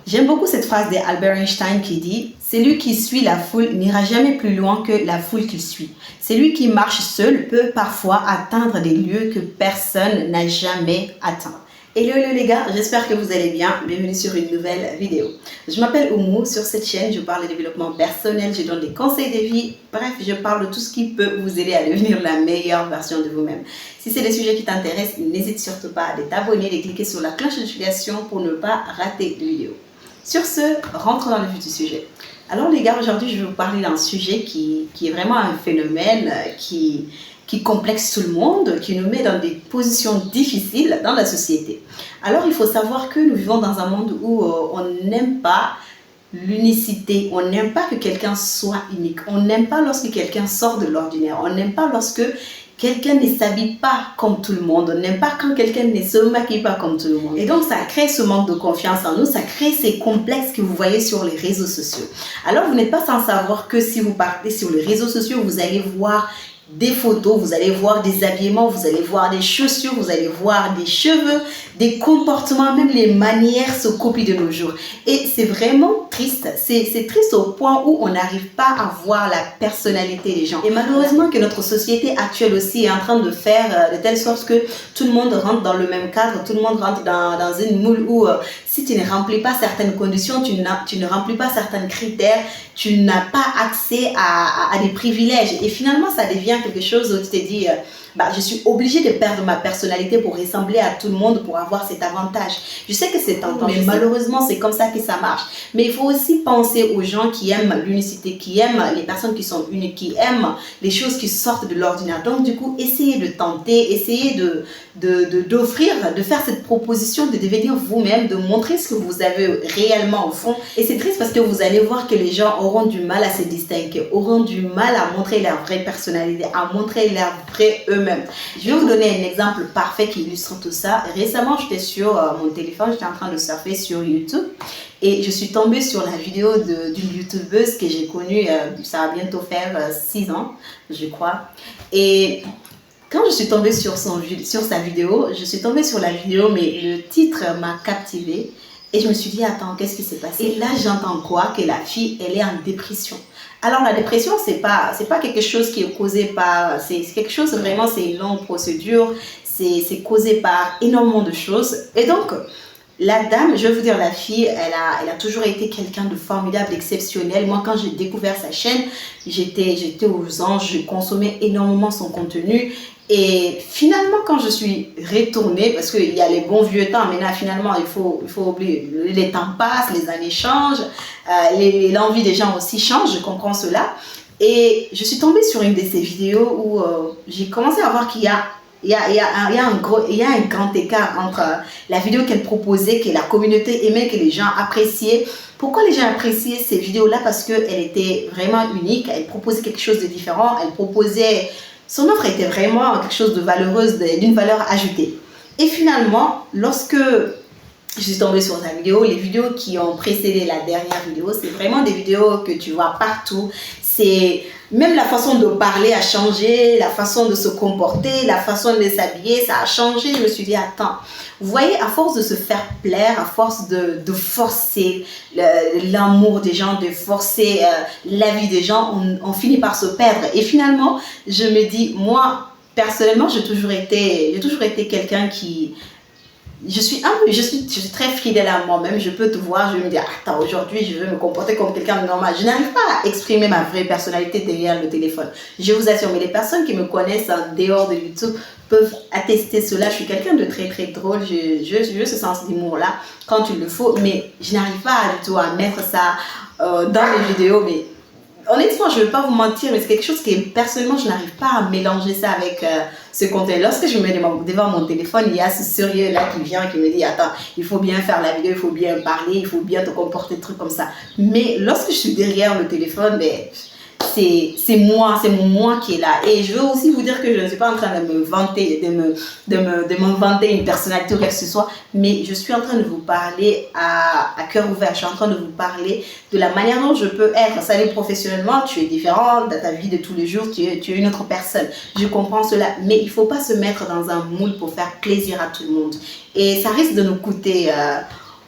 J'aime beaucoup cette phrase d'Albert Einstein qui dit « Celui qui suit la foule n'ira jamais plus loin que la foule qu'il suit. Celui qui marche seul peut parfois atteindre des lieux que personne n'a jamais atteints. » Hello les gars, j'espère que vous allez bien. Bienvenue sur une nouvelle vidéo. Je m'appelle Oumou. Sur cette chaîne, je parle de développement personnel, je donne des conseils de vie. Bref, je parle de tout ce qui peut vous aider à devenir la meilleure version de vous-même. Si c'est des sujets qui t'intéressent, n'hésite surtout pas à t'abonner, de cliquer sur la cloche de notification pour ne pas rater de vidéos. Sur ce, rentrons dans le vif du sujet. Alors les gars, aujourd'hui, je vais vous parler d'un sujet qui est vraiment un phénomène qui complexe tout le monde, qui nous met dans des positions difficiles dans la société. Alors, il faut savoir que nous vivons dans un monde où on n'aime pas l'unicité, on n'aime pas que quelqu'un soit unique, on n'aime pas lorsque quelqu'un sort de l'ordinaire, on n'aime pas lorsque quelqu'un ne s'habille pas comme tout le monde, on n'aime pas quand quelqu'un ne se maquille pas comme tout le monde. Et donc, ça crée ce manque de confiance en nous, ça crée ces complexes que vous voyez sur les réseaux sociaux. Alors, vous n'êtes pas sans savoir que si vous partez sur les réseaux sociaux, vous allez voir des photos, vous allez voir des habillements, vous allez voir des chaussures, vous allez voir des cheveux, des comportements, même les manières se copient de nos jours. Et c'est vraiment triste, c'est triste au point où on n'arrive pas à voir la personnalité des gens. Et malheureusement que notre société actuelle aussi est en train de faire de telle sorte que tout le monde rentre dans le même cadre, tout le monde rentre dans une moule où si tu ne remplis pas certaines conditions, tu ne remplis pas certains critères, tu n'as pas accès à des privilèges. Et finalement, ça devient quelque chose où tu te dis, je suis obligée de perdre ma personnalité pour ressembler à tout le monde, pour avoir cet avantage. Je sais que c'est tentant, mais malheureusement, c'est comme ça que ça marche. Mais il faut aussi penser aux gens qui aiment l'unicité, qui aiment les personnes qui sont uniques, qui aiment les choses qui sortent de l'ordinaire. Donc, du coup, essayez de tenter, essayez d'offrir, de faire cette proposition, de devenir vous-même, de montrer ce que vous avez réellement au fond. Et c'est triste parce que vous allez voir que les gens auront du mal à se distinguer, auront du mal à montrer leur vraie personnalité, à montrer leur vrai eux-mêmes. Je vais vous donner un exemple parfait qui illustre tout ça. Récemment, j'étais sur mon téléphone, j'étais en train de surfer sur YouTube et je suis tombée sur la vidéo d'une youtubeuse que j'ai connue, ça va bientôt faire 6 ans, je crois. Et quand je suis tombée sur sa vidéo, je suis tombée sur la vidéo, mais le titre m'a captivée. Et je me suis dit, attends, qu'est-ce qui s'est passé? Et là, j'entends quoi? Que la fille, elle est en dépression. Alors, la dépression, c'est pas quelque chose qui est causé par... C'est quelque chose, vraiment, c'est une longue procédure. C'est causé par énormément de choses. Et donc, la dame, je vais vous dire, la fille, elle a toujours été quelqu'un de formidable, d'exceptionnel. Moi, quand j'ai découvert sa chaîne, j'étais aux anges, je consommais énormément son contenu. Et finalement, quand je suis retournée, parce qu'il y a les bons vieux temps, mais là, finalement, il faut oublier, les temps passent, les années changent, l'envie des gens aussi change, je comprends cela. Et je suis tombée sur une de ces vidéos où j'ai commencé à voir qu'il y a un grand écart entre la vidéo qu'elle proposait, que la communauté aimait, que les gens appréciaient. Pourquoi les gens appréciaient ces vidéos-là? Parce qu'elle était vraiment unique, elle proposait quelque chose de différent, son offre était vraiment quelque chose de valeureuse, d'une valeur ajoutée. Et finalement, lorsque je suis tombée sur sa vidéo, les vidéos qui ont précédé la dernière vidéo, c'est vraiment des vidéos que tu vois partout. Même la façon de parler a changé, la façon de se comporter, la façon de s'habiller, ça a changé. Je me suis dit, attends, vous voyez, à force de se faire plaire, à force de forcer l'amour des gens, de forcer la vie des gens, on finit par se perdre. Et finalement, je me dis, moi, personnellement, j'ai toujours été quelqu'un qui... Je suis très fidèle à moi-même. Je peux te voir, je vais me dire, attends, aujourd'hui, je veux me comporter comme quelqu'un de normal. Je n'arrive pas à exprimer ma vraie personnalité derrière le téléphone. Je vous assure, mais les personnes qui me connaissent en dehors de YouTube peuvent attester cela. Je suis quelqu'un de très, très drôle. J'ai ce sens d'humour-là quand il le faut, mais je n'arrive pas du tout à mettre ça dans les vidéos, mais... Honnêtement, je ne vais pas vous mentir, mais c'est quelque chose que personnellement, je n'arrive pas à mélanger ça avec ce contenu. Lorsque je me mets devant mon téléphone, il y a ce sérieux-là qui vient, qui me dit, attends, il faut bien faire la vidéo, il faut bien parler, il faut bien te comporter, des trucs comme ça. Mais lorsque je suis derrière le téléphone, c'est moi, c'est mon moi qui est là. Et je veux aussi vous dire que je ne suis pas en train de me vanter, de me vanter une personnalité ou quoi que ce soit, mais je suis en train de vous parler à cœur ouvert. Je suis en train de vous parler de la manière dont je peux être. Ça dit, professionnellement, tu es différente dans ta vie de tous les jours, tu es une autre personne. Je comprends cela, mais il ne faut pas se mettre dans un moule pour faire plaisir à tout le monde. Et ça risque de nous coûter...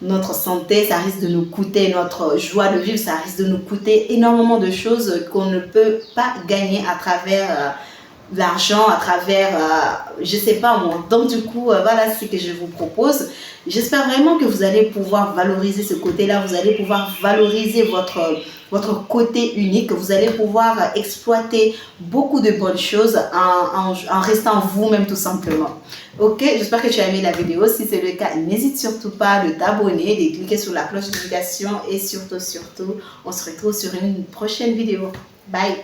notre santé, ça risque de nous coûter notre joie de vivre, ça risque de nous coûter énormément de choses qu'on ne peut pas gagner à travers l'argent, à travers, je sais pas moi. Donc du coup, voilà ce que je vous propose. J'espère vraiment que vous allez pouvoir valoriser ce côté-là, vous allez pouvoir valoriser votre côté unique, vous allez pouvoir exploiter beaucoup de bonnes choses en restant vous-même tout simplement. Ok, j'espère que tu as aimé la vidéo. Si c'est le cas, n'hésite surtout pas de t'abonner, de cliquer sur la cloche de notification et surtout, on se retrouve sur une prochaine vidéo. Bye!